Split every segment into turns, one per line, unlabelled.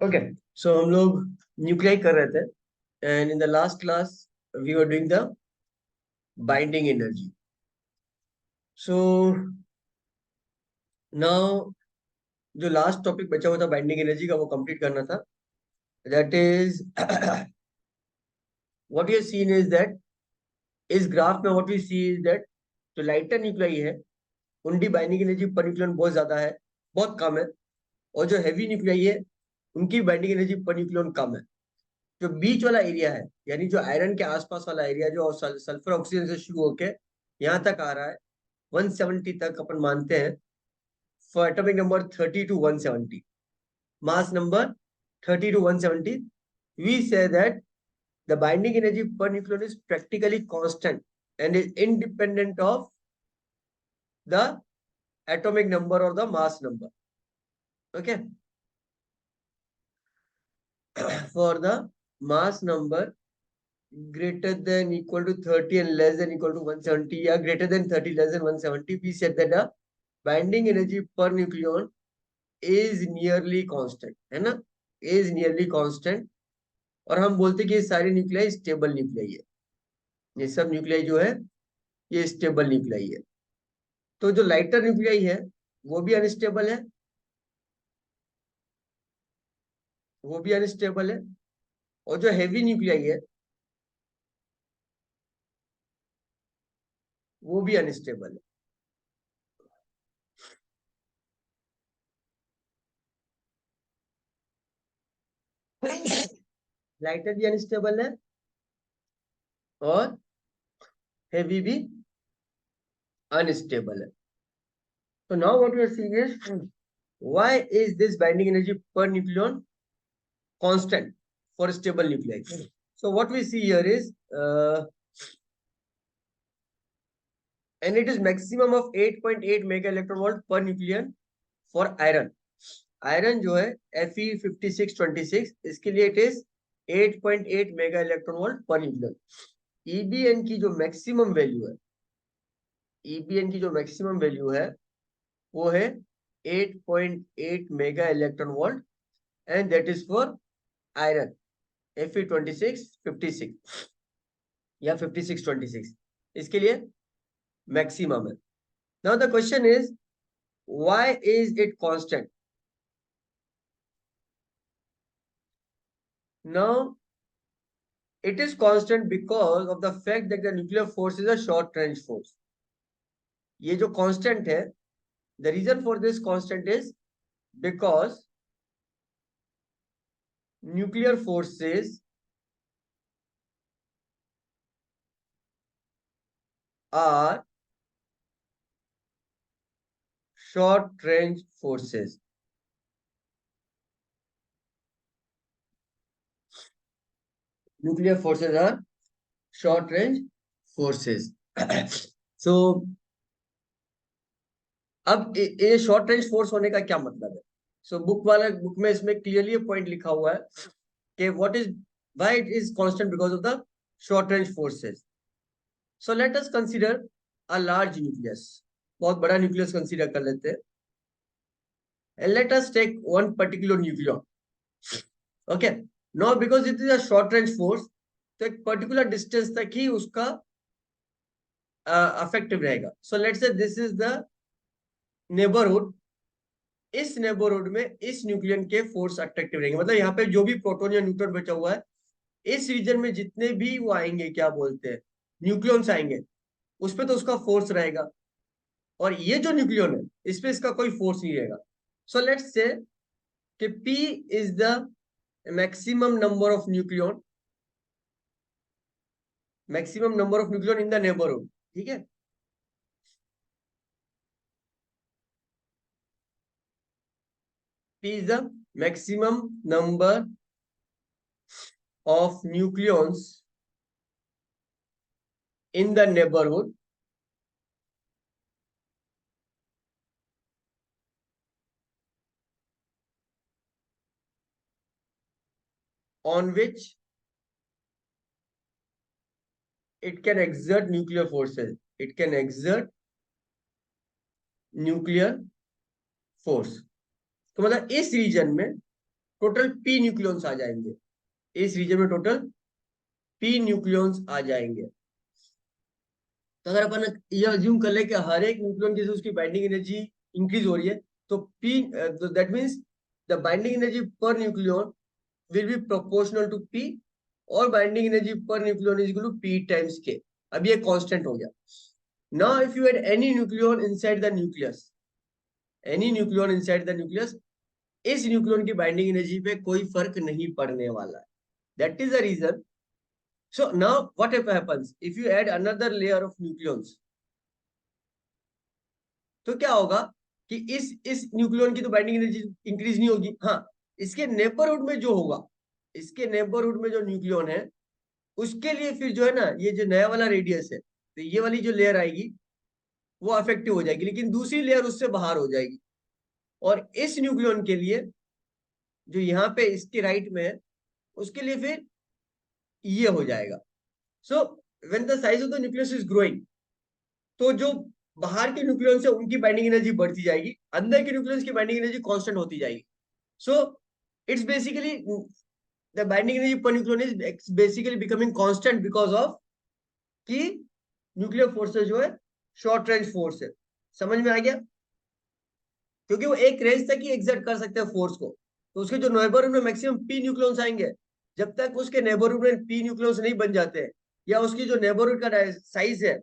Okay so हम लोग nuclei कर रहे थे and in the last class we were doing the binding energy. So now जो लास्ट टॉपिक बचा हुआ था बाइंडिंग एनर्जी का वो कंप्लीट करना था. That is what you seen is that इस ग्राफ में what we see is that जो लाइटर न्यूक्लियाई है उनकी बाइंडिंग एनर्जी पर न्यूक्लियन बहुत ज्यादा है, बहुत कम है. और जो हैवी न्यूक्लियाई है उनकी बाइंडिंग एनर्जी पर न्यूक्लियन कम है. जो बीच वाला एरिया है यानी जो आयरन के आसपास वाला एरिया जो सल्फर ऑक्सीजन से शुरू होके यहाँ तक आ रहा है 170 तक अपन मानते हैं. For atomic number 30 to 170, mass number 30 to 170, we say that the binding energy per nucleon is practically constant and is independent of the atomic number or the mass number. Okay. For the mass number greater than equal to 30 and less than equal to 170, या greater than 30 less than 170, we said that the binding energy per nucleon is nearly constant, है ना, is nearly constant. और हम बोलते कि ये सारे nuclei stable nuclei है. ये सब न्यूक्लियाई जो है ये स्टेबल न्यूक्लियाई है. तो जो लाइटर न्यूक्लियाई है वो भी अनस्टेबल है, वो भी अनस्टेबल है. और जो हेवी न्यूक्लियाई है वो भी अनस्टेबल है. लाइटर भी अनस्टेबल है और हेवी भी अनस्टेबल है. So now what we are seeing is why is this binding energy per nucleon constant for stable nuclei? So what we see here is and it is maximum of 8.8 mega electron volt per nucleon for iron. Iron जो है Fe5626 इसके लिए it is 8.8 mega electron volt per nucleon. EBN की जो maximum value है, ईबीएन की जो maximum value है वो है 8.8 mega electron volt and that is for iron Fe2656 या 5626 इसके लिए मैक्सिमम है. Now the question is why is it constant. Now it is constant because of the fact that the nuclear force is a short range force. ये जो constant है, the reason for this constant is because nuclear forces are short range forces. Nuclear forces are short range forces. So अब ये short range force होने का क्या मतलब है. सो बुक में इसमें क्लियरली पॉइंट लिखा हुआ है कि what is why it is constant because of the short range forces. So let us consider a large nucleus. बहुत बड़ा न्यूक्लियस कंसीडर कर लेते हैं and let us take one particular nucleon. Okay, now because it is a short range force तो एक particular distance तक ही उसका affective रहेगा. So let's say this is the neighbourhood. इस नेबरहुड में इस न्यूक्लियन के फोर्स अट्रैक्टिव रहेंगे. मतलब यहाँ पे जो भी प्रोटॉन या न्यूट्रॉन बचा हुआ है इस रीजन में जितने भी वो आएंगे क्या बोलते हैं न्यूक्लियंस आएंगे उस पर तो उसका फोर्स रहेगा. और ये जो न्यूक्लियन है इस पे इसका कोई फोर्स नहीं रहेगा. सो लेट्स से कि P is the maximum number of nucleon, maximum number of nucleon in the neighbourhood. ठीक है, P is the maximum number of nucleons in the neighborhood on which it can exert nuclear forces. It can exert nuclear force. तो मतलब इस reason में total P nucleons आ जाएंगे, इस reason में total P nucleons आ जाएंगे। तो अगर अपन ये अज्यूम कर ले कि हर एक न्यूक्लियॉन की उसकी बाइंडिंग एनर्जी इंक्रीज हो रही है, तो P, that means the binding energy per nucleon will be proportional to P, और binding energy per nucleon is equal to P times K। अब ये कांस्टेंट हो गया। Now if you add any nucleon inside the nucleus, any nucleon inside the nucleus, इस nucleon की binding energy पे कोई फर्क नहीं पड़ने वाला है। That is the reason. So now what happens if you add another layer of nucleons, तो क्या होगा कि इस न्यूक्लियन की तो बाइंडिंग एनर्जी इंक्रीज नहीं होगी। हाँ, इसके नेबरहुड में जो होगा, इसके नेबरहुड में जो न्यूक्लियन है, उसके लिए फिर जो है ना, ये जो नया वाला रेडियस है, तो ये वाली जो लेयर आएगी वो अफेक्टिव हो जाएगी, लेकिन दूसरी लेयर उससे बाहर हो जाएगी। और इस न्यूक्लियन के लिए जो यहाँ पे इसके राइट में है, उसके लिए फिर ये हो जाएगा। So when the size of the nucleus is growing, तो जो बाहर के न्यूक्लियन से उनकी बाइंडिंग एनर्जी बढ़ती जाएगी, अंदर के न्यूक्लियस की बाइंडिंग एनर्जी कांस्टेंट होती जाएगी। So it's basically the binding energy per nucleon is basically becoming constant because of कि न्यूक्लियर फोर्सेस जो है शॉर्ट रेंज फोर्स है। समझ में आ गया? क्योंकि वो एक रेंज तक ही एग्जर्ट कर सकते हैं फोर्स को, तो उसके जो नेबरहुड में मैक्सिमम पी न्यूक्लियॉन्स आएंगे। जब तक उसके नेबरहुड में पी न्यूक्लियॉन्स नहीं बन जाते हैं, या उसकी जो नेबरहुड का साइज है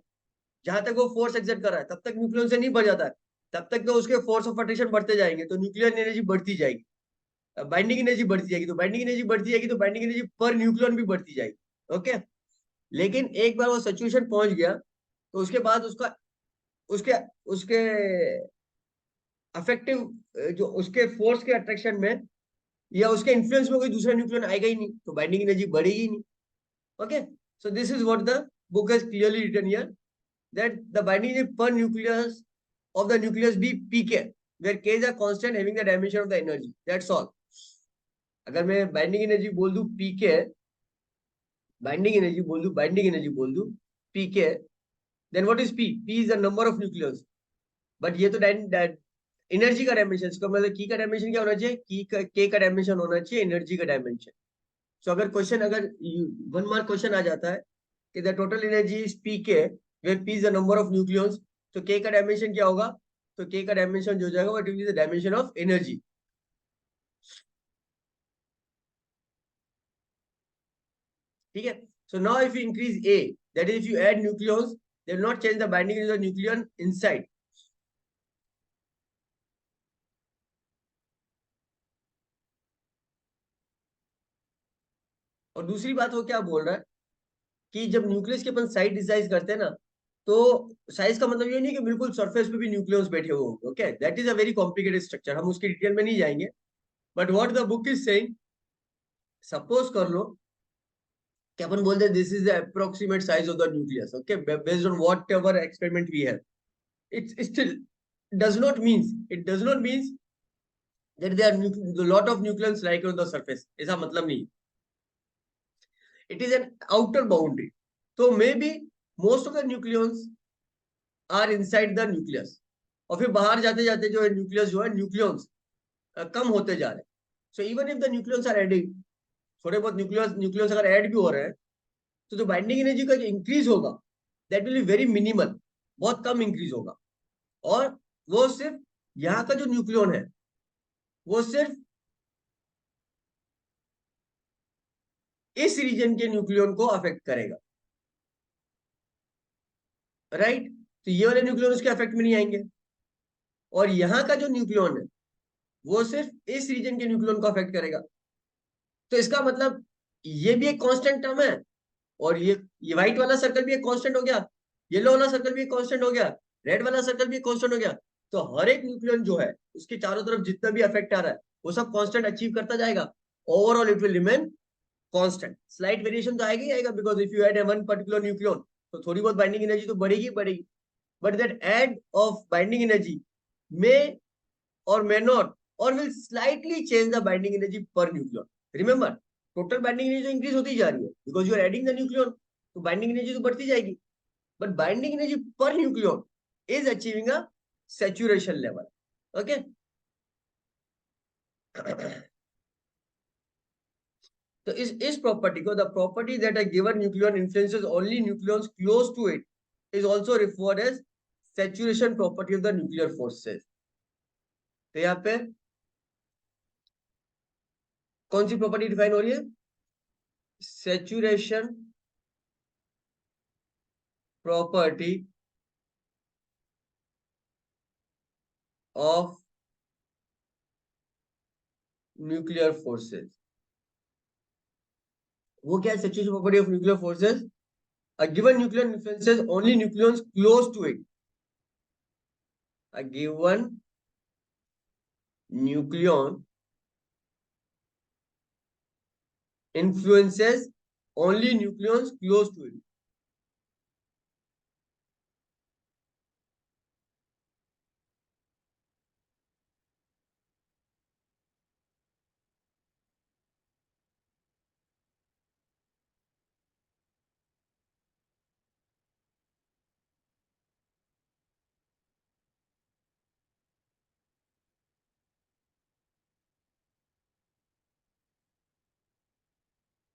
जहां तक वो फोर्स एग्जर्ट कर रहा है, तब तक न्यूक्लियॉन से नहीं बढ़ जाता है, तब तक तो उसके फोर्स ऑफ अट्रैक्शन बढ़ते जाएंगे, तो न्यूक्लियर एनर्जी बढ़ती जाएगी, बाइंडिंग एनर्जी बढ़ती जाएगी। तो बाइंडिंग एनर्जी बढ़ती जाएगी, तो बाइंडिंग एनर्जी पर न्यूक्लियन भी बढ़ती जाएगी। ओके, लेकिन एक बार वो सिचुएशन पहुंच गया, तो उसके बाद उसका उसके उसके अफेक्टिव, जो उसके फोर्स के अट्रैक्शन में या उसके इन्फ्लुएंस में कोई दूसरा न्यूक्लियन आएगा ही नहीं, तो बाइंडिंग एनर्जी बढ़ेगी ही नहीं। Okay, so this is what the book has clearly written here, that the binding energy per nucleus of the nucleus be pk, where k is a constant having the dimension of the energy, that's all। अगर मैं binding energy बोल दूं pk, binding energy बोल दूं pk, then what is p? p is the number of nucleons। But ये तो energy का dimension, इसका मतलब की का डायमेंशन क्या होना चाहिए? के का डायमेंशन होना चाहिए एनर्जी का डायमेंशन। सो अगर क्वेश्चन, अगर 1 मार्क क्वेश्चन आ जाता है कि the total energy is P K, where P is the number of nucleons, तो के का डायमेंशन क्या होगा? तो के का डायमेंशन जो हो जाएगा what is the dimension of energy. ठीक है, so now if you increase A, that is if you add nucleons, they will not change the binding of the nucleon inside. और दूसरी बात वो क्या बोल रहा है कि जब न्यूक्लियस के अपन साइड डिसाइज करते हैं ना, तो साइज का मतलब ये नहीं कि बिल्कुल सरफेस पे भी न्यूक्लियस बैठे हुए होंगे। Okay, that is a very complicated structure, हम उसकी डिटेल में नहीं जाएंगे। But what the book is saying, suppose कर लो कि अपन बोलते हैं this is the approximate size of the nucleus, okay, based on whatever experiment we have, it's still it does not means that there are a lot of nucleons like on the surface, ऐसा मतलब नहीं। it is an outer boundary, so maybe most of the nucleons are inside the nucleus, और फिर बाहर जाते जाते जो है न्यूक्लियस जो है न्यूक्लियंस कम होते जा रहे हैं। So even if the nucleons are adding, थोड़े बहुत न्यूक्लियस अगर ऐड भी हो रहे हैं, तो जो बाइंडिंग एनर्जी का जो इंक्रीज होगा that will be very minimal, बहुत कम इंक्रीज होगा। और वो सिर्फ यहाँ का जो न्यूक्लियन है, वो सिर्फ इस रीजन के न्यूक्लियन को अफेक्ट करेगा, राइट? तो ये वाले न्यूक्लियन उसके अफेक्ट में नहीं आएंगे, और यहाँ का जो न्यूक्लियन है वो सिर्फ इस रीजन के न्यूक्लियन को अफेक्ट करेगा। तो इसका मतलब ये भी एक कांस्टेंट टर्म है, और ये व्हाइट वाला सर्कल भी एक कांस्टेंट हो गया, येलो वाला सर्कल भी एक कांस्टेंट हो गया, रेड वाला सर्कल भी एक कांस्टेंट हो गया। तो हर एक न्यूक्लियन जो है उसके चारों तरफ जितना भी इफेक्ट आ रहा है वो सब कांस्टेंट अचीव करता जाएगा। Overall it will remain constant, slight variation तो आएगा ही आएगा, because if you add one particular nucleon, तो थोड़ी बहुत बाइंडिंग एनर्जी तो बढ़ेगी बढ़ेगी, but that add of binding energy may or may not or will slightly change the binding energy per nucleon। remember, total binding energy तो increase होती जा रही है because you are adding the nucleon, तो binding energy तो बढ़ती जाएगी, but binding energy per nucleon is achieving a saturation level। okay तो इस प्रॉपर्टी को, the property that a given nucleon influences only nucleons close to it is also referred as saturation property of the nuclear forces. तो यहाँ पे कौन सी property define हो रही है? Saturation property of nuclear forces. वो क्या है saturation property of nuclear forces? A given nucleon influences only nucleons close to it. A given nucleon influences only nucleons close to it.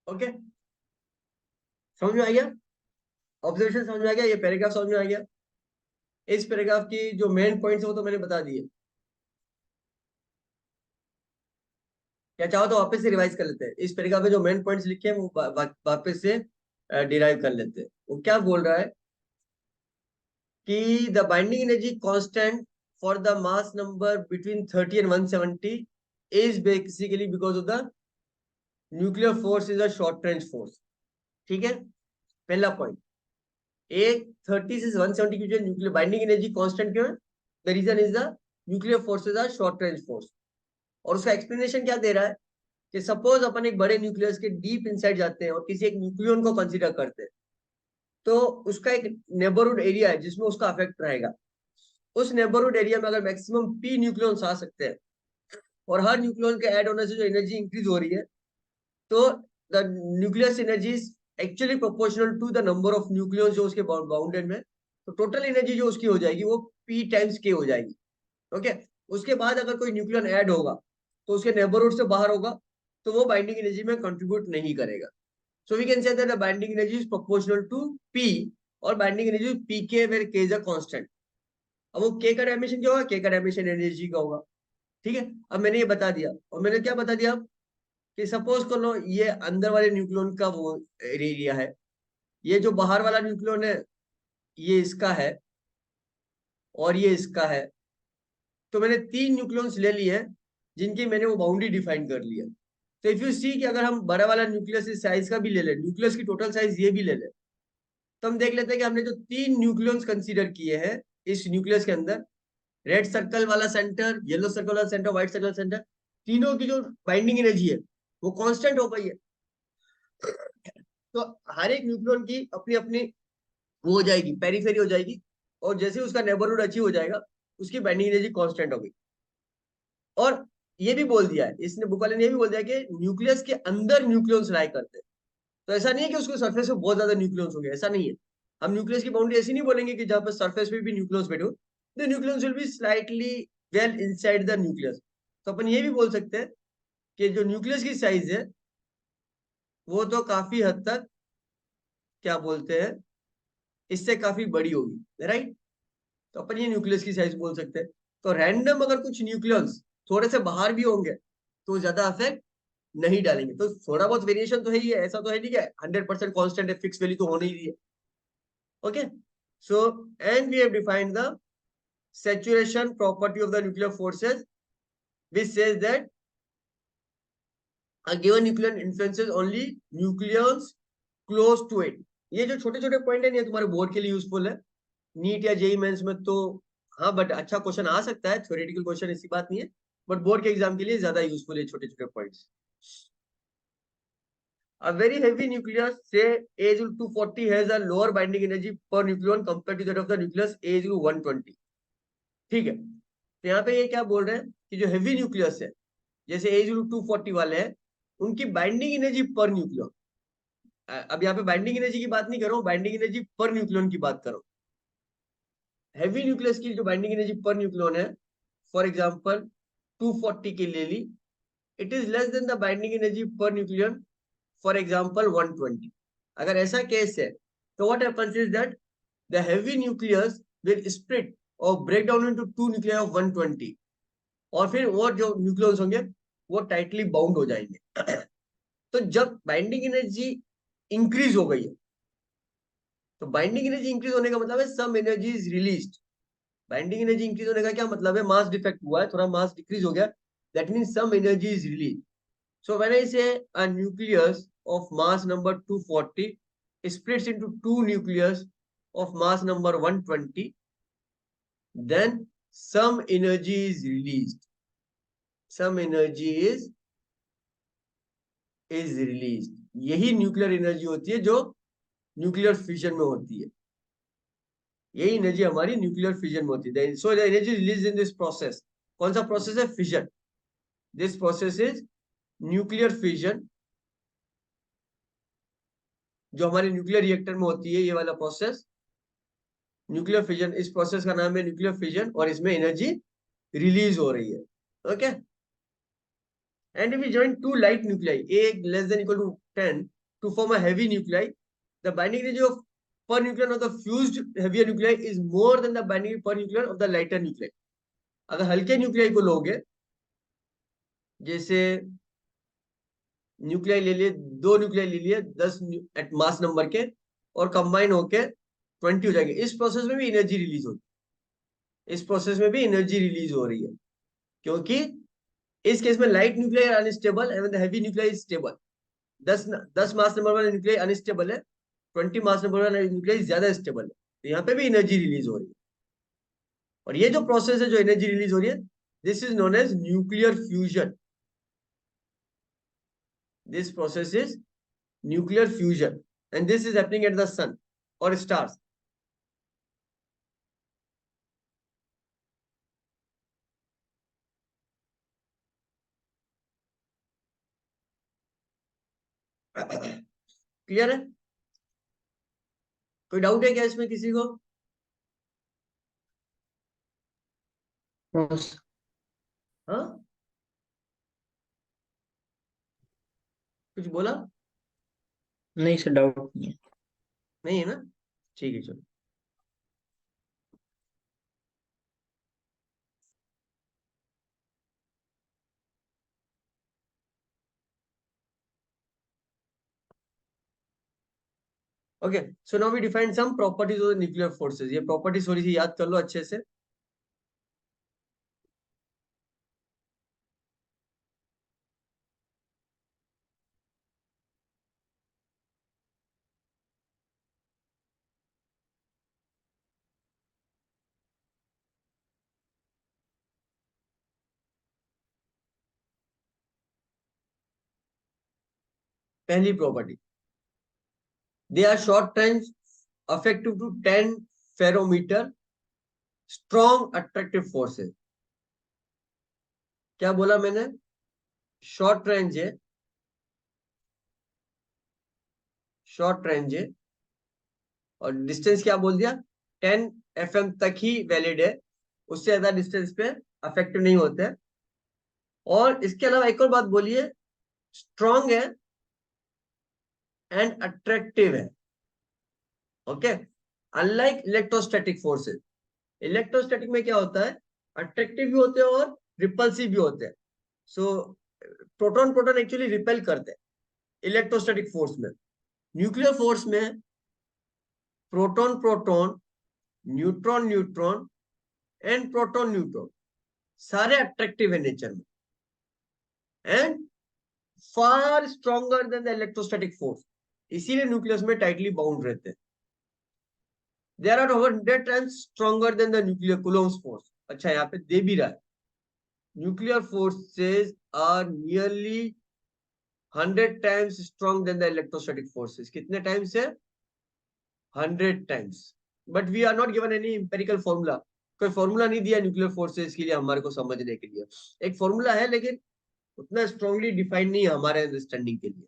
Okay, समझ में आ गया? Observation समझ में आ गया? ये पैराग्राफ समझ में आ गया? इस पैराग्राफ की जो मेन पॉइंट्स है वो तो मैंने बता दिए। क्या चाहो तो वापस से रिवाइज कर लेते हैं। इस पैराग्राफ में जो मेन पॉइंट्स लिखे हैं वो वापस से डिराइव कर लेते हैं। वो क्या बोल रहा है कि the binding energy constant for the mass number between 30 and 170 is basically because of the nuclear force is a short range force. ठीक है, पहला पॉइंट। एक 30 से 170 की जो न्यूक्लियर बाइंडिंग एनर्जी कांस्टेंट क्यों है? The reason is the nuclear forces are short range force. और उसका एक्सप्लेनेशन क्या दे रहा है कि सपोज अपन एक बड़े न्यूक्लियस के डीप इनसाइड जाते हैं और किसी एक न्यूक्लियन को कंसीडर करते हैं, तो उसका एक नेबरहुड एरिया है जिसमें उसका अफेक्ट रहेगा। उस नेबरहुड एरिया में अगर मैक्सिमम पी न्यूक्लियंस आ सकते हैं और हर न्यूक्लियन के ऐड होने से जो एनर्जी इंक्रीज हो रही है, तो the nucleus energy is actually proportional to the number of nucleons जो उसके बाउंडेड में। तो टोटल एनर्जी जो उसकी हो जाएगी वो पी टाइम्स के हो जाएगी। ओके, उसके बाद अगर कोई न्यूक्लियन ऐड होगा तो उसके नेबरहुड से बाहर होगा, तो वो बाइंडिंग एनर्जी में कंट्रीब्यूट नहीं करेगा। So we can say that the binding energy is proportional to P, और binding energy P K where K is a constant. अब वो के का डायमेंशन क्या होगा? के का डायमेंशन एनर्जी का होगा। ठीक है, अब मैंने ये बता दिया। और मैंने क्या बता दिया कि सपोज कर लो ये अंदर वाले न्यूक्लियन का वो एरिया है, ये जो बाहर वाला न्यूक्लियन है ये इसका है और ये इसका है। तो मैंने तीन न्यूक्लियंस ले लिए हैं जिनकी मैंने वो बाउंड्री डिफाइन कर लिया। तो इफ यू सी कि अगर हम बड़ा वाला न्यूक्लियस इस साइज का भी ले लें, न्यूक्लियस की टोटल साइज ये भी ले लें, तो हम देख लेते हैं कि हमने जो तीन न्यूक्लियंस कंसीडर किए हैं इस न्यूक्लियस के अंदर, रेड सर्कल वाला सेंटर, येलो सर्कल वाला सेंटर, व्हाइट सर्कल सेंटर, तीनों की जो बाइंडिंग एनर्जी है वो कांस्टेंट हो गई है। तो हर एक न्यूक्लियन की अपनी अपनी वो हो जाएगी, पेरीफेरी हो जाएगी, और जैसे उसका नेबरहुड अचीव हो जाएगा उसकी बाइंडिंग एनर्जी कांस्टेंट हो गई। और ये भी बोल दिया है इसने, बुक वाले ने ये भी बोल दिया कि न्यूक्लियस के अंदर न्यूक्लियंस लाई करते हैं। तो ऐसा नहीं है कि उसके सरफेस पे बहुत ज्यादा न्यूक्लियंस होंगे, ऐसा नहीं है। हम न्यूक्लियस की बाउंड्री ऐसी नहीं बोलेंगे कि जहां पर सरफेस पे भी न्यूक्लियंस बैठे हो। The nucleons will be slightly well inside the nucleus. तो अपन ये भी बोल सकते हैं कि जो न्यूक्लियस की साइज है वो तो काफी हद तक क्या बोलते हैं इससे काफी बड़ी होगी, राइट? तो अपन ये न्यूक्लियस की साइज बोल सकते हैं। तो रैंडम अगर कुछ न्यूक्लियंस थोड़े से बाहर भी होंगे तो ज्यादा अफेक्ट नहीं डालेंगे। तो थोड़ा बहुत वेरिएशन तो है ही है, ऐसा तो है नहीं कि 100% कांस्टेंट है, फिक्स वैल्यू तो होने ही रही है। Okay, so and we have defined the saturation property of the nuclear forces, which says that a given nucleon influences only nucleons close to it। ये जो छोटे छोटे पॉइंट है ये तुम्हारे बोर्ड के लिए यूजफुल है, नीट या जेई मेंस में तो हाँ, बट अच्छा क्वेश्चन आ सकता है, थ्योरेटिकल क्वेश्चन ऐसी बात नहीं है, बट बोर्ड के एग्जाम के लिए ज्यादा यूजफुल है छोटे छोटे points. A very heavy nucleus, say Ag 240, has a lower binding energy per nucleon compared to that of the nucleus Ag 120। ठीक है, तो यहाँ पे ये क्या बोल रहे हैं कि जो हेवी न्यूक्लियस है जैसे Ag 240 वाले हैं, उनकी बाइंडिंग एनर्जी पर न्यूक्लियन, अब यहाँ पे बाइंडिंग एनर्जी की बात नहीं कर रहा हूँ, बाइंडिंग एनर्जी पर न्यूक्लियन की बात कर रहा हूँ। हेवी न्यूक्लियस की जो बाइंडिंग एनर्जी पर न्यूक्लियन है, फॉर एग्जांपल 240 के ले ली, it is less than the binding energy per nucleon for example 120। अगर ऐसा केस है तो what happens is that the heavy nucleus will split और break down into two nuclear of 120, और फिर वो जो न्यूक्लियस होंगे वो टाइटली बाउंड हो जाएंगे। तो जब बाइंडिंग एनर्जी इंक्रीज हो गई है, तो बाइंडिंग एनर्जी इंक्रीज होने का मतलब है some energy is released. Binding energy increase होने का क्या मतलब है? मास डिफेक्ट हुआ है, थोड़ा मास डिक्रीज हो गया, that means some energy is release. So when I say a nucleus of mass number 240 splits into two nucleus of mass number 120, then some energy is released. Some energy is released. यही nuclear energy होती है जो nuclear fusion में होती है। यही energy हमारी nuclear fusion में होती है। So the energy release in this process. कौन सा प्रोसेस है? Fission. This process is nuclear fusion, जो हमारे न्यूक्लियर रिएक्टर में होती है, ये वाला प्रोसेस न्यूक्लियर फिजन। इस प्रोसेस का नाम है न्यूक्लियर फिजन, और इसमें एनर्जी रिलीज हो रही है। Okay, and if we join two light nuclei A less than equal to 10 to form a heavy nuclei, the binding energy of per nucleon of the fused heavier nuclei is more than the binding per nucleon of the lighter nuclei. अगर हल्के nuclei को लोगे, जैसे nuclei ले लिए, दो nuclei ले लिए 10 एट मास नंबर के, और कंबाइन होके 20 हो जाएंगे, इस प्रोसेस में भी एनर्जी रिलीज होगी। इस प्रोसेस में भी एनर्जी रिलीज हो रही है, क्योंकि इस केस में light nuclei unstable and heavy nuclei stable. 10 mass number वाला न्यूक्लियाई अनस्टेबल है, 20 मास नंबर वाला न्यूक्लियाई ज्यादा स्टेबल है, तो यहाँ पे भी एनर्जी रिलीज हो रही है। और ये जो प्रोसेस है जो एनर्जी रिलीज हो रही है, this is known as nuclear fusion. This process is nuclear fusion, and this is happening at the sun और स्टार्स। क्लियर है? कोई डाउट है क्या इसमें किसी को?
बस।
हाँ, कुछ बोला?
नहीं सर, डाउट नहीं है।
नहीं है ना? ठीक है, चलो। Okay, so now we define some properties of the nuclear forces. ये प्रॉपर्टीज थोड़ी सी याद कर लो अच्छे से। पहली property, they are short range effective to 10 femtometer strong attractive forces. क्या बोला मैंने? शॉर्ट रेंज है, शॉर्ट रेंज है, और डिस्टेंस क्या बोल दिया? 10 FM तक ही वैलिड है, उससे ज्यादा डिस्टेंस पे अफेक्टिव नहीं होते हैं। और इसके अलावा एक और बात बोलिए, स्ट्रॉन्ग है एंड अट्रैक्टिव है। Okay, unlike electrostatic forces. Electrostatic में क्या होता है? अट्रैक्टिव भी होते हैं और रिपल्सिव भी होते हैं। So proton proton actually repel करते हैं इलेक्ट्रोस्टैटिक फोर्स में। न्यूक्लियर फोर्स में proton proton, neutron neutron and proton neutron सारे अट्रैक्टिव है नेचर में, and far stronger than the electrostatic force, इसीलिए न्यूक्लियस में टाइटली बाउंड रहते हैं। There are over 100 times stronger than the nuclear Coulomb's force. अच्छा, यहाँ पे दे भी रहा है, nuclear forces are nearly 100 times strong than the electrostatic forces. कितने टाइम्स है? 100 times. But we are not given any empirical formula. कोई फॉर्मूला नहीं दिया न्यूक्लियर फोर्सेस के लिए हमारे को समझने के लिए। एक फॉर्मूला है, लेकिन उतना स्ट्रांगली डिफाइन नहीं है हमारे अंडरस्टैंडिंग के लिए।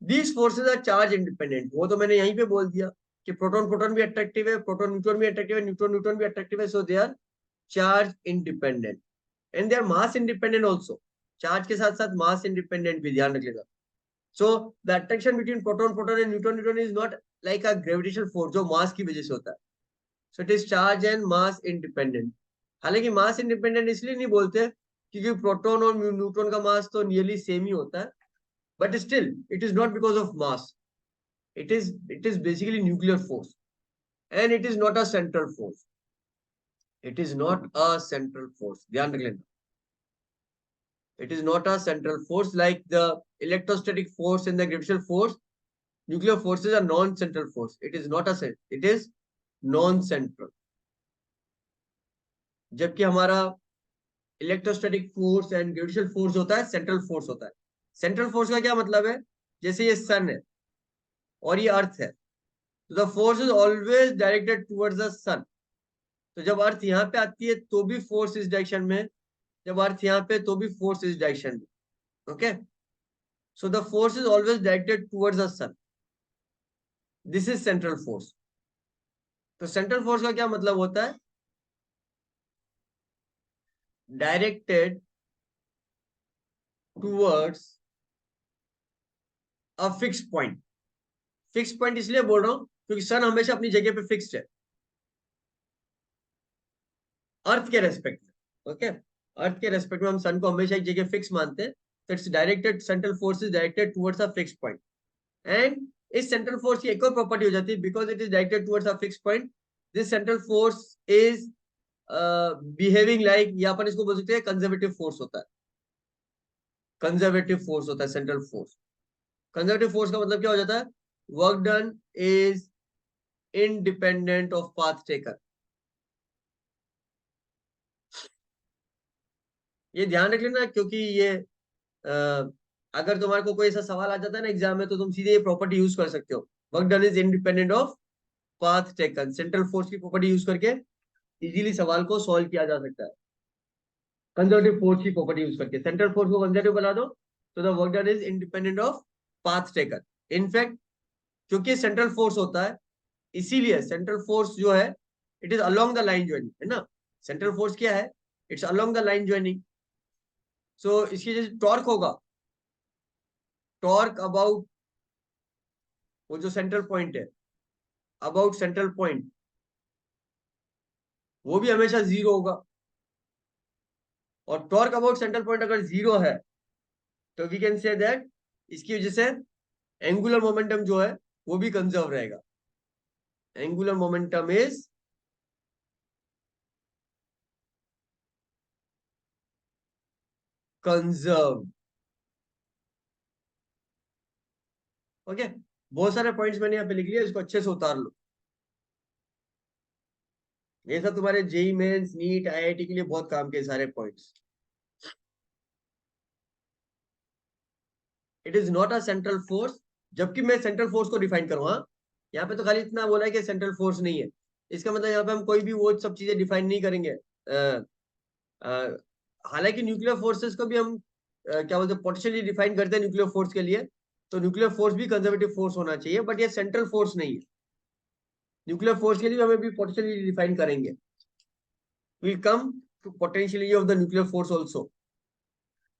These forces are charge independent, वो तो मैंने यहीं पे बोल दिया कि प्रोटॉन प्रोटॉन भी अट्रैक्टिव है, प्रोटॉन न्यूट्रॉन भी अट्रैक्टिव है, न्यूट्रॉन न्यूट्रॉन भी अट्रैक्टिव है। So they are charge independent and they are mass independent also. Charge के साथ साथ मास इंडिपेंडेंट भी, ध्यान रख लेगा। So the attraction between proton proton and neutron neutron is not like a gravitational force जो मास की वजह से होता है। So it is charge and mass independent. हालांकि मास इंडिपेंडेंट इसलिए नहीं बोलते क्योंकि प्रोटॉन और न्यूट्रॉन का मास तो नियरली सेम ही होता है, but still it is not because of mass, it is basically nuclear force, and it is not a central force. It is not a central force, ध्यान रख लेना। It is not a central force like the electrostatic force and the gravitational force. Nuclear forces are non-central force. It is not a cent, it is non-central. जबकि हमारा electrostatic force and gravitational force होता है central force होता है। Central force का क्या मतलब है, जैसे ये सन है और ये अर्थ है, तो the force is always directed towards the sun. तो जब अर्थ यहाँ पे आती है तो भी फोर्स इस डायरेक्शन में, जब अर्थ यहाँ पे तो भी फोर्स इस डायरेक्शन में। Okay, so the force is always directed towards the sun, this is central force. तो सेंट्रल फोर्स का क्या मतलब होता है, directed towards a fix point. Fix point इसलिए बोल रहा हूं क्योंकि सन हमेशा अपनी जगह पे फिक्स्ड है अर्थ के रेस्पेक्ट में। ओके, अर्थ के रेस्पेक्ट में हम सन को हमेशा एक जगह फिक्स मानते हैं, तो it's directed, central force is directed towards a fix point. And इस सेंट्रल फोर्स की एक और प्रॉपर्टी हो जाती है, because it is directed towards a fix point, this central force is behaving like, या अपन इसको बोल सकते हैं कंजर्वेटिव फोर्स होता है। कंजर्वेटिव फोर्स होता है सेंट्रल फोर्स। कंजर्वेटिव फोर्स का मतलब क्या हो जाता है, work done is independent of path taken. ये ध्यान रख लेना, क्योंकि ये अगर तुम्हारे को कोई ऐसा सवाल आ जाता है ना एग्जाम में, तो तुम सीधे ये प्रॉपर्टी यूज कर सकते हो, work done is independent of path taken. Central force की प्रॉपर्टी यूज करके इजीली सवाल को सॉल्व किया जा सकता है, कंजर्वेटिव फोर्स की प्रॉपर्टी यूज करके। सेंट्रल फोर्स को कंजर्वेटिव बना दो तो the work done is independent of path taken. In fact क्योंकि सेंट्रल फोर्स होता है, इसीलिए सेंट्रल फोर्स जो है it is along the line joining, है ना। सेंट्रल फोर्स क्या है, it's along the line joining. सो इसकी जैसे टॉर्क होगा, टॉर्क अबाउट वो जो सेंट्रल पॉइंट है, अबाउट सेंट्रल पॉइंट, वो भी हमेशा जीरो होगा। और टॉर्क अबाउट सेंट्रल पॉइंट अगर जीरो है तो वी कैन से दैट इसकी वजह से एंगुलर मोमेंटम जो है वो भी कंजर्व रहेगा। Angular momentum is conserve. Okay, बहुत सारे पॉइंट्स मैंने यहाँ पे लिख लिया, इसको अच्छे से उतार लो। ये सब तुम्हारे जेई मेंस, नीट, आईआईटी के लिए बहुत काम के सारे points. It is not a central force, जबकि मैं सेंट्रल फोर्स को डिफाइन करूंगा। यहाँ पे तो खाली इतना बोला है कि सेंट्रल फोर्स नहीं है, इसका मतलब यहाँ पे हम कोई भी वो सब चीजें डिफाइन नहीं करेंगे। हालांकि न्यूक्लियर फोर्सेस को भी हम क्या बोलते हैं पोटेंशियली डिफाइन करते हैं न्यूक्लियर फोर्स के लिए, तो न्यूक्लियर फोर्स भी कंजर्वेटिव फोर्स होना चाहिए, बट ये सेंट्रल फोर्स नहीं है। न्यूक्लियर फोर्स के लिए हमें भी पोटेंशियली डिफाइन करेंगे, will come to potentially of the nuclear force also.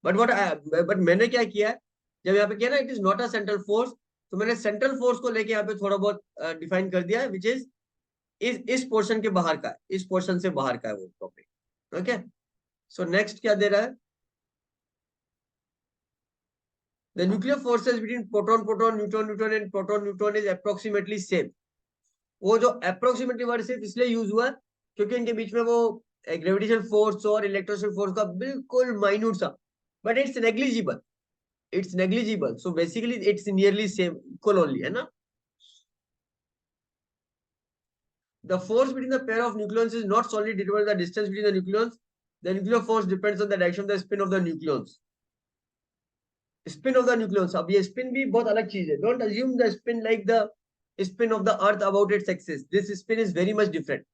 But मैंने क्या किया है, जब यहाँ पे किया ना it is not a central force, तो मैंने सेंट्रल फोर्स को लेके यहाँ पे थोड़ा बहुत डिफाइन कर दिया है, विच इज इस पोर्शन के बाहर का है, इस पोर्शन से बाहर का है वो टॉपिक। ओके, सो नेक्स्ट क्या दे रहा है, the nuclear forces between proton proton neutron neutron and proton neutron is approximately same। वो जो approximately वर्ड सिर्फ इसलिए यूज हुआ क्योंकि इनके बीच में वो ग्रेविटेशनल फोर्स और इलेक्ट्रोस्टैटिक फोर्स का बिल्कुल माइन्यूट सा, but it's negligible, it's negligible, so basically it's nearly same, equal only, है ना। The force between the pair of nucleons is not solely determined by the distance between the nucleons. The nuclear force depends on the direction of the spin of the nucleons. Spin off the nucleus, अब ये spin भी बहुत अलग चीज है, don't assume the spin like the spin off the earth about its axis, this spin is very much different.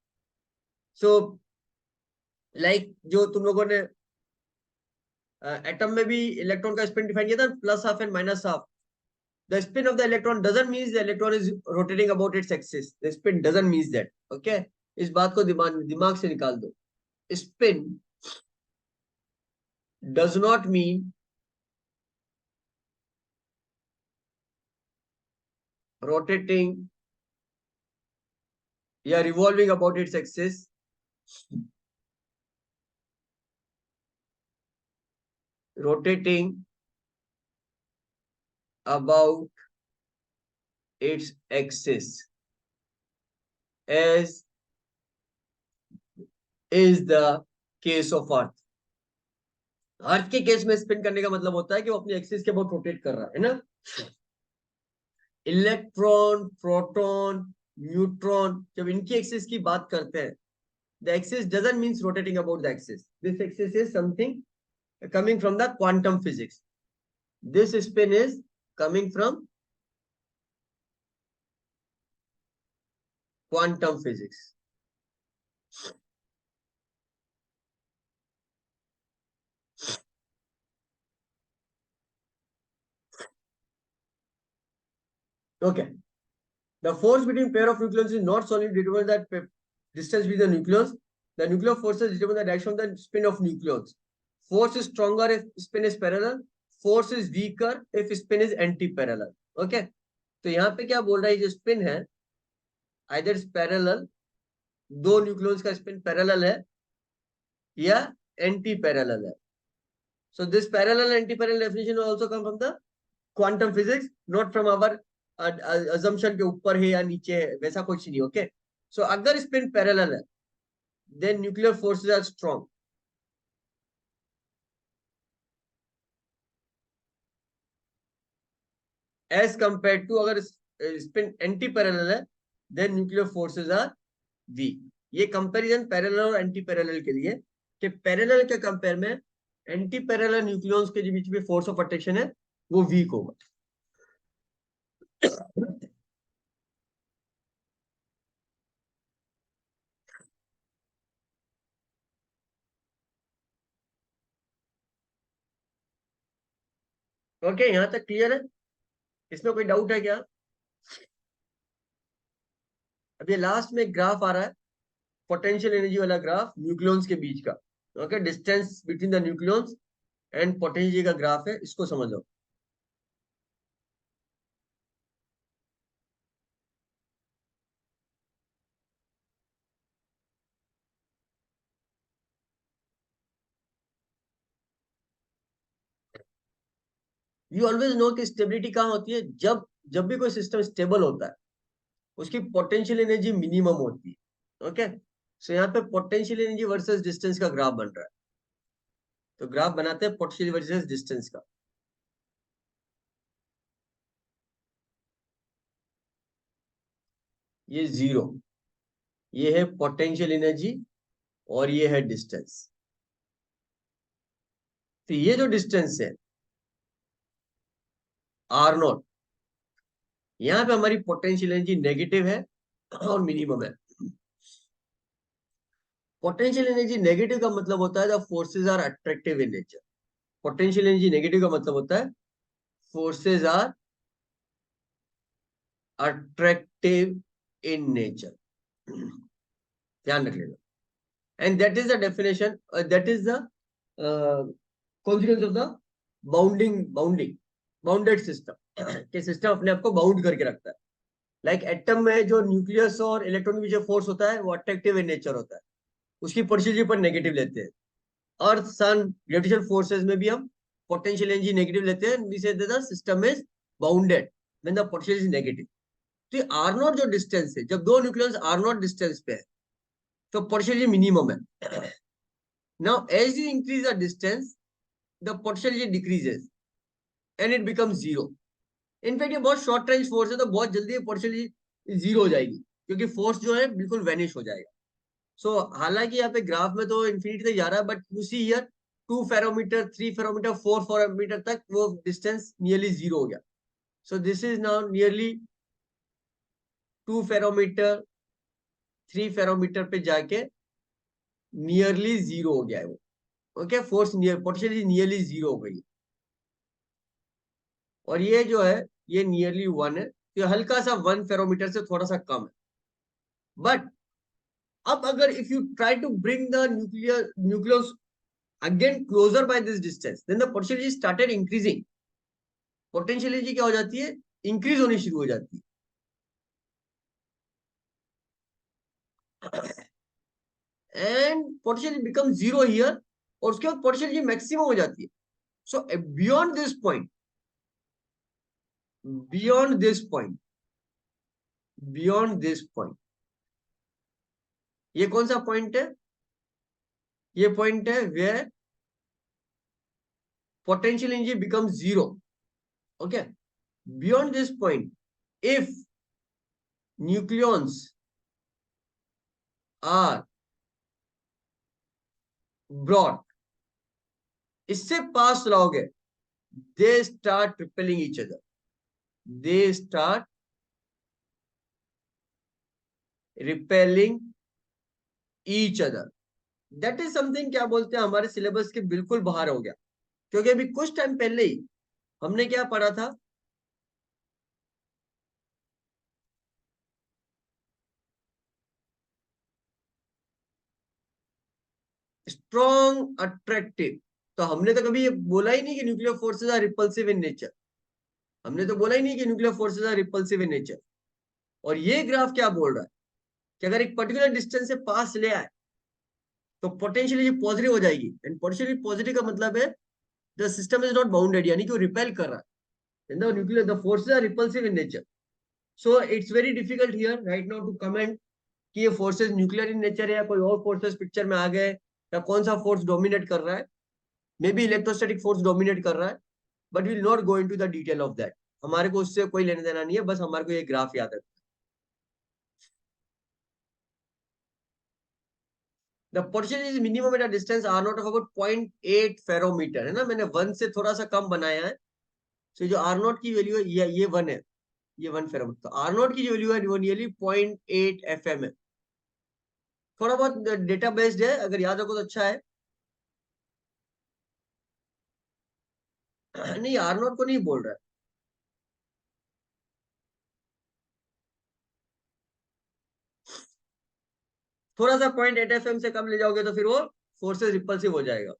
So like जो तुम लोगों ने एटम में भी इलेक्ट्रॉन का स्पिन डिफाइन किया था, plus half and minus half, the spin off the electron doesn't mean the electron is rotating about its axis, the spin doesn't mean that. Okay, इस बात को दिमाग से निकाल दो, spin does not mean rotating या revolving about its axis, rotating about its axis, as is the case of Earth. अर्थ के case में स्पिन करने का मतलब होता है कि वो अपनी एक्सिस के अबाउट रोटेट कर रहा है ना. इलेक्ट्रॉन, प्रोटॉन, न्यूट्रॉन, जब इनकी एक्सिस की बात करते हैं, the axis doesn't means rotating about the axis. This axis is something coming from the quantum physics. This spin is coming from quantum physics. Okay. The force between pair of nucleons is not solely determined that distance between the nucleons. The nuclear forces determine the direction of the spin of nucleons. Force is stronger if spin is parallel. Force is weaker if spin is anti-parallel. Okay. तो यहाँ पे क्या बोल रहा है, जो spin है either is parallel, दो न्यूक्लियस का स्पिन पैरेलल है या एंटी पैरेलल है. So this parallel anti-parallel definition will also come from the quantum physics, not from our assumption के ऊपर है या नीचे है, वैसा कुछ नहीं. ओके. सो अगर स्पिन पैरेलल है, then nuclear forces are strong. As compared to अगर स्पिन एंटी पैरेलल है, then nuclear forces are weak. ये कंपैरिजन पैरेलल और एंटी पैरेलल के लिए, कि पैरेलल के कंपेयर में एंटी पैरेलल न्यूक्लियॉन्स के बीच में फोर्स ऑफ अट्रैक्शन है वो वीक होगा. ओके, यहां तक क्लियर है? इसमें कोई डाउट है क्या? अब ये लास्ट में ग्राफ आ रहा है, पोटेंशियल एनर्जी वाला ग्राफ न्यूक्लियॉन्स के बीच का. Okay, distance between the nucleons and potential का ग्राफ है, इसको समझ लो. यू ऑलवेज नो कि स्टेबिलिटी कहाँ होती है, जब जब भी कोई सिस्टम स्टेबल होता है उसकी पोटेंशियल एनर्जी मिनिमम होती है. ओके. सो यहाँ पे पोटेंशियल एनर्जी वर्सेस डिस्टेंस का ग्राफ बन रहा है. तो ग्राफ बनाते हैं पोटेंशियल वर्सेस डिस्टेंस का. ये जीरो, ये है पोटेंशियल एनर्जी और ये है डिस्टेंस. तो ये जो डिस्टेंस है आर नॉट, यहाँ पे हमारी पोटेंशियल एनर्जी नेगेटिव है और मिनिमम है. पोटेंशियल एनर्जी नेगेटिव का मतलब होता है the forces are attractive in nature. Potential energy negative का मतलब होता है forces are attractive in nature. ध्यान रख लेना. And that is the definition, that is the consequence of the bounded system. के सिस्टम अपने आप को बाउंड करके रखता है. लाइक एटम में जो न्यूक्लियस और इलेक्ट्रॉन के बीच फोर्स होता है वो अट्रैक्टिव इन नेचर होता है, उसकी पोटेंशियल पर नेगेटिव लेते हैं. अर्थ, सन, ग्रेविटेशनल फोर्सेस में भी हम पोटेंशियल एनर्जी नेगेटिव लेते हैं. वी से the system is bounded when the potential is negative. तो आर नॉट जो डिस्टेंस है, जब दो न्यूक्लियस आर नॉट डिस्टेंस पे है तो पोटेंशियल मिनिमम है. Now as you increase the distance the potential decreases and it becomes zero. In fact ये बहुत शॉर्ट रेंज फोर्स है, तो बहुत जल्दी पोटेंशियल जीरो हो जाएगी, क्योंकि फोर्स जो है बिल्कुल वैनिश हो जाएगा. सो हालांकि यहाँ पे ग्राफ में तो इंफिनिटी तक जा रहा है, but you see here 2 spherometer, 3 spherometer, 4 spherometer तक वो डिस्टेंस नियरली जीरो हो गया. सो this is now nearly 2 spherometer, 3 spherometer पे जाके नियरली जीरो हो गया है वो. Okay, force near potential nearly zero हो गई. और ये जो है ये नियरली 1 है, तो हल्का सा 1 फेरोमीटर से थोड़ा सा कम है. बट अब अगर if you try to bring the nucleus again closer by this distance, then the potential energy started increasing. Potential energy क्या हो जाती है, इंक्रीज होनी शुरू हो जाती है. And potential become zero here, और उसके बाद पोटेंशियल एनर्जी मैक्सिमम हो जाती है. सो beyond this point, beyond this point, beyond this point, ये कौन सा पॉइंट है? ये पॉइंट है where potential energy becomes zero. Okay, beyond this point, if nucleons are brought, इससे पास रहोगे, they start repelling each other, they start repelling each other. That is something क्या बोलते हैं, हमारे सिलेबस के बिल्कुल बाहर हो गया, क्योंकि अभी कुछ टाइम पहले ही हमने क्या पढ़ा था, स्ट्रॉन्ग अट्रैक्टिव. तो हमने तो कभी ये बोला ही नहीं कि nuclear forces are repulsive in nature. हमने तो बोला ही नहीं कि nuclear forces are repulsive in nature. और ये ग्राफ क्या बोल रहा है कि अगर एक पर्टिकुलर डिस्टेंस से पास ले आए तो पोटेंशियली पॉजिटिव हो जाएगी. एंड पोटेंशियली पॉजिटिव का मतलब है the system is not bounded, यानी कि वो रिपेल कर रहा है. The nuclear the forces are repulsive in nature. So it's very difficult here right now to comment कि ये फोर्सेस न्यूक्लियर इन नेचर है या कोई और फोर्सेस पिक्चर में आ गए, या कौन सा फोर्स डोमिनेट कर रहा है. May be electrostatic force dominate कर रहा है, but will not go into the detail of that. हमारे को उससे कोई लेना देना नहीं है, बस हमारे को ये ग्राफ याद है. The potential is minimum at a distance R naught of about 0.8 femtometer, है ना, मैंने 1 से थोड़ा सा कम बनाया है. तो जो आर नॉट की वैल्यू है ये 1 है, ये 1 फेरोमीटर. तो आर नॉट की जो वैल्यू है वो नियरली 0.8 FM है. थोड़ा बहुत डेटा बेस्ड है, अगर याद रखो तो अच्छा है. नहीं, आर नॉट को नहीं बोल रहा है. थोड़ा सा 0.8 FM से कम ले जाओगे तो फिर वो फोर्सेस रिपल्सिव हो जाएगा.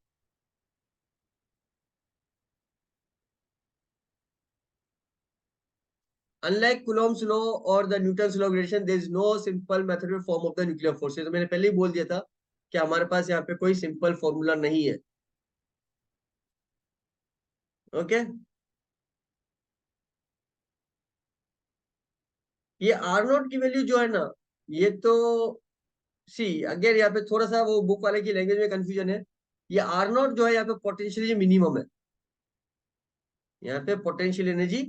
Unlike Coulomb's law or the Newton's law of gravitation, there is no simple mathematical form of the nuclear forces. तो मैंने पहले ही बोल दिया था कि हमारे पास यहाँ पे कोई सिंपल फॉर्मूला नहीं है. ओके, ये आर नॉट की वैल्यू जो है ना, ये तो सी अगेन यहाँ पे थोड़ा सा वो बुक वाले की लैंग्वेज में कंफ्यूजन है. ये आर नॉट जो है यहाँ पे पोटेंशियल मिनिमम है, यहाँ पे पोटेंशियल एनर्जी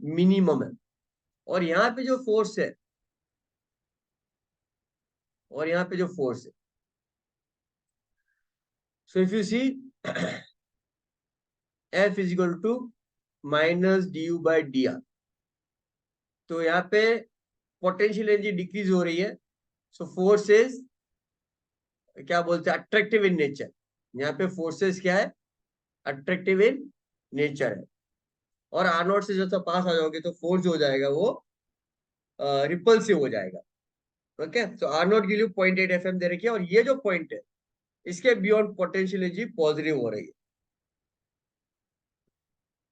मिनिमम है. और यहाँ पे जो फोर्स है, और यहाँ पे जो फोर्स है, so if you see F is equal to minus du/dr. तो यहाँ पे पोटेंशियल एनर्जी डिक्रीज हो रही है. सो फोर्सेस क्या बोलते हैं, अट्रैक्टिव इन नेचर. यहाँ पे फोर्सेस क्या है, अट्रैक्टिव इन नेचर है. और आर नॉट से जब तक पास आ जाओगे तो फोर्स जो हो जाएगा वो रिपल्सिव हो जाएगा. ओके, तो आर नॉट की वैल्यू 0.8 FM दे रखी है, और ये जो पॉइंट है इसके बियॉन्ड पोटेंशियल एनर्जी पॉजिटिव हो रही है.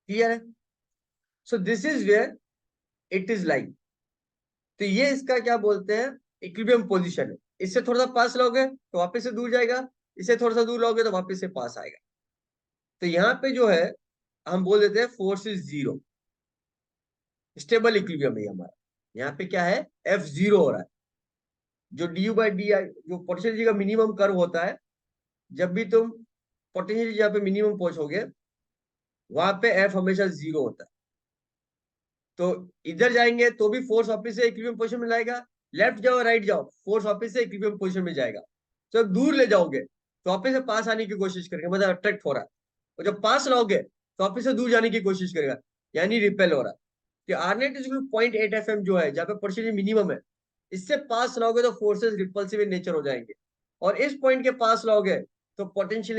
क्लियर है? So this is where it is like. तो ये इसका क्या बोलते हैं, इक्विलिब्रियम पोजीशन है. इससे थोड़ा सा पास लोगे तो वापस से दूर जाएगा, इससे थोड़ा सा दूर लोगे तो वापस से पास आएगा. तो यहाँ पे जो है हम बोल देते हैं force is zero, stable equilibrium है हमारा. यहाँ पे क्या है, F0 हो रहा है. जो du/di जो पोटेंशियल का मिनिमम कर्व होता है, जब भी तुम पोटेंशियल जहाँ पे मिनिमम पहुंचोगे वहां पे F हमेशा 0 होता है. तो इधर जाएंगे तो भी फोर्स वापस से इक्विलिब्रियम पोजीशन में लाएगा, लेफ्ट जाओ राइट जाओ फोर्स वापस से इक्विलिब्रियम पोजीशन में जाएगा. तो जब दूर ले जाओगे तो वापस से पास आने की कोशिश करेगा, मतलब अट्रैक्ट हो रहा है. और जब पास लाओगे तो वापस से दूर जाने की कोशिश करेगा, यानी रिपेल हो रहा है. कि आर नेट इज 0.8 FM जो है, जहाँ पे पोटेंशियल मिनिमम है, इससे पास लाओगे तो फोर्सेस रिपल्सिव इन नेचर हो जाएंगे. और इस पॉइंट के पास लाओगे तो पोटेंशियल